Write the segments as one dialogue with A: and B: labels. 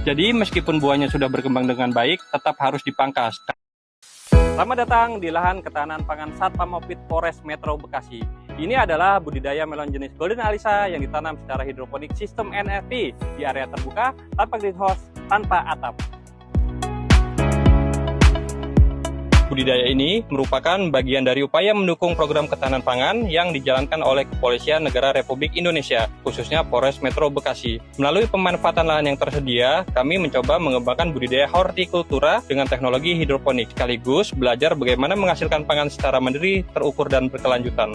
A: Jadi meskipun buahnya sudah berkembang dengan baik, tetap harus dipangkas. Selamat datang di lahan ketahanan pangan Satpamopit Polres Metro Bekasi. Ini adalah budidaya melon jenis Golden Alisa yang ditanam secara hidroponik sistem NFT di area terbuka, tanpa greenhouse, tanpa atap. Budidaya ini merupakan bagian dari upaya mendukung program ketahanan pangan yang dijalankan oleh Kepolisian Negara Republik Indonesia, khususnya Polres Metro Bekasi. Melalui pemanfaatan lahan yang tersedia, kami mencoba mengembangkan budidaya hortikultura dengan teknologi hidroponik, sekaligus belajar bagaimana menghasilkan pangan secara mandiri, terukur, dan berkelanjutan.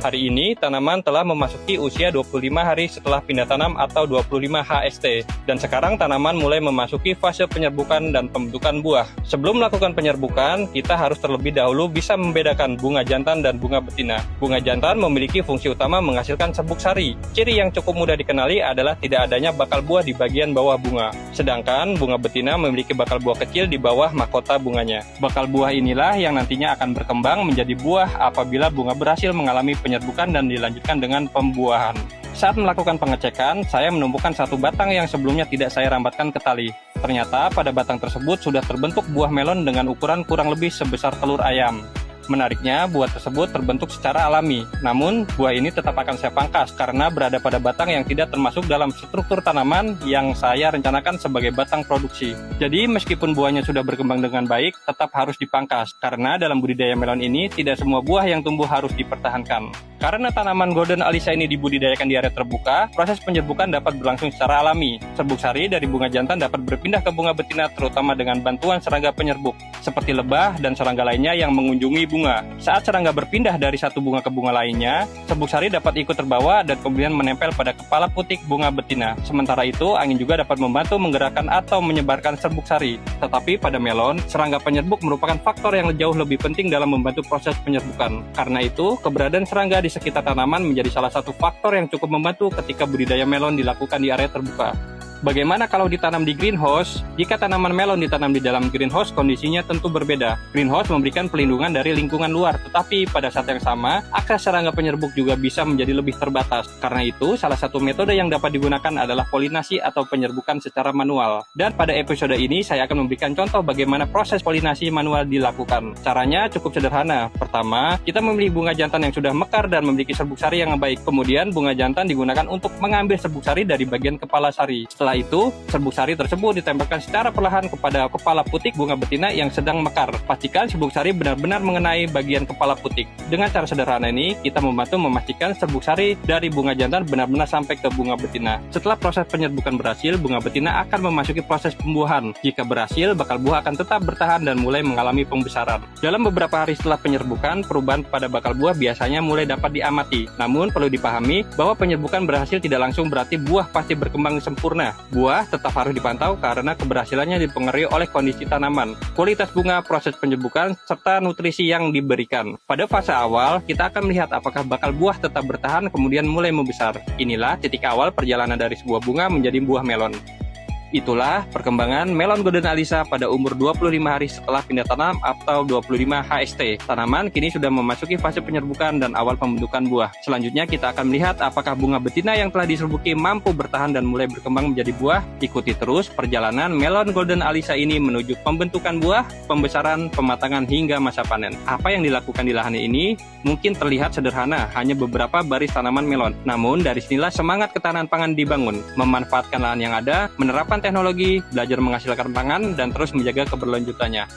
A: Hari ini, tanaman telah memasuki usia 25 hari setelah pindah tanam atau 25 HST, dan sekarang tanaman mulai memasuki fase penyerbukan dan pembentukan buah. Sebelum melakukan penyerbukan, kita harus terlebih dahulu bisa membedakan bunga jantan dan bunga betina. Bunga jantan memiliki fungsi utama menghasilkan serbuk sari. Ciri yang cukup mudah dikenali adalah tidak adanya bakal buah di bagian bawah bunga. Sedangkan bunga betina memiliki bakal buah kecil di bawah mahkota bunganya. Bakal buah inilah yang nantinya akan berkembang menjadi buah apabila bunga berhasil mengalami penyerbukan dan dilanjutkan dengan pembuahan. Saat melakukan pengecekan, saya menemukan satu batang yang sebelumnya tidak saya rambatkan ke tali. Ternyata pada batang tersebut sudah terbentuk buah melon dengan ukuran kurang lebih sebesar telur ayam. Menariknya, buah tersebut terbentuk secara alami. Namun, buah ini tetap akan saya pangkas karena berada pada batang yang tidak termasuk dalam struktur tanaman yang saya rencanakan sebagai batang produksi. Jadi, meskipun buahnya sudah berkembang dengan baik, tetap harus dipangkas karena dalam budidaya melon ini tidak semua buah yang tumbuh harus dipertahankan. Karena tanaman Golden Alisa ini dibudidayakan di area terbuka, proses penyerbukan dapat berlangsung secara alami. Serbuk sari dari bunga jantan dapat berpindah ke bunga betina terutama dengan bantuan serangga penyerbuk, seperti lebah dan serangga lainnya yang mengunjungi bunga. Saat serangga berpindah dari satu bunga ke bunga lainnya, serbuk sari dapat ikut terbawa dan kemudian menempel pada kepala putik bunga betina. Sementara itu, angin juga dapat membantu menggerakkan atau menyebarkan serbuk sari. Tetapi pada melon, serangga penyerbuk merupakan faktor yang jauh lebih penting dalam membantu proses penyerbukan. Karena itu, keberadaan serangga di sekitar tanaman menjadi salah satu faktor yang cukup membantu ketika budidaya melon dilakukan di area terbuka. Bagaimana kalau ditanam di greenhouse? Jika tanaman melon ditanam di dalam greenhouse, kondisinya tentu berbeda. Greenhouse memberikan pelindungan dari lingkungan luar, tetapi pada saat yang sama, akses serangga penyerbuk juga bisa menjadi lebih terbatas. Karena itu, salah satu metode yang dapat digunakan adalah polinasi atau penyerbukan secara manual. Dan pada episode ini, saya akan memberikan contoh bagaimana proses polinasi manual dilakukan. Caranya cukup sederhana. Pertama, kita memilih bunga jantan yang sudah mekar dan memiliki serbuk sari yang baik. Kemudian, bunga jantan digunakan untuk mengambil serbuk sari dari bagian kepala sari. Setelah itu, serbuk sari tersebut ditempelkan secara perlahan kepada kepala putik bunga betina yang sedang mekar. Pastikan serbuk sari benar-benar mengenai bagian kepala putik. Dengan cara sederhana ini, kita membantu memastikan serbuk sari dari bunga jantan benar-benar sampai ke bunga betina. Setelah proses penyerbukan berhasil, bunga betina akan memasuki proses pembuahan. Jika berhasil, bakal buah akan tetap bertahan dan mulai mengalami pembesaran. Dalam beberapa hari setelah penyerbukan, perubahan pada bakal buah biasanya mulai dapat diamati. Namun, perlu dipahami bahwa penyerbukan berhasil tidak langsung berarti buah pasti berkembang sempurna. Buah tetap harus dipantau karena keberhasilannya dipengaruhi oleh kondisi tanaman, kualitas bunga, proses penyerbukan, serta nutrisi yang diberikan. Pada fase awal, kita akan melihat apakah bakal buah tetap bertahan kemudian mulai membesar. Inilah titik awal perjalanan dari sebuah bunga menjadi buah melon. Itulah perkembangan melon Golden Alisa pada umur 25 hari setelah pindah tanam atau 25 HST. Tanaman kini sudah memasuki fase penyerbukan dan awal pembentukan buah. Selanjutnya kita akan melihat apakah bunga betina yang telah diserbuki mampu bertahan dan mulai berkembang menjadi buah. Ikuti terus perjalanan melon Golden Alisa ini menuju pembentukan buah, pembesaran, pematangan hingga masa panen. Apa yang dilakukan di lahan ini mungkin terlihat sederhana, hanya beberapa baris tanaman melon. Namun dari sinilah semangat ketahanan pangan dibangun, memanfaatkan lahan yang ada, menerapkan teknologi, belajar menghasilkan pangan, dan terus menjaga keberlanjutannya.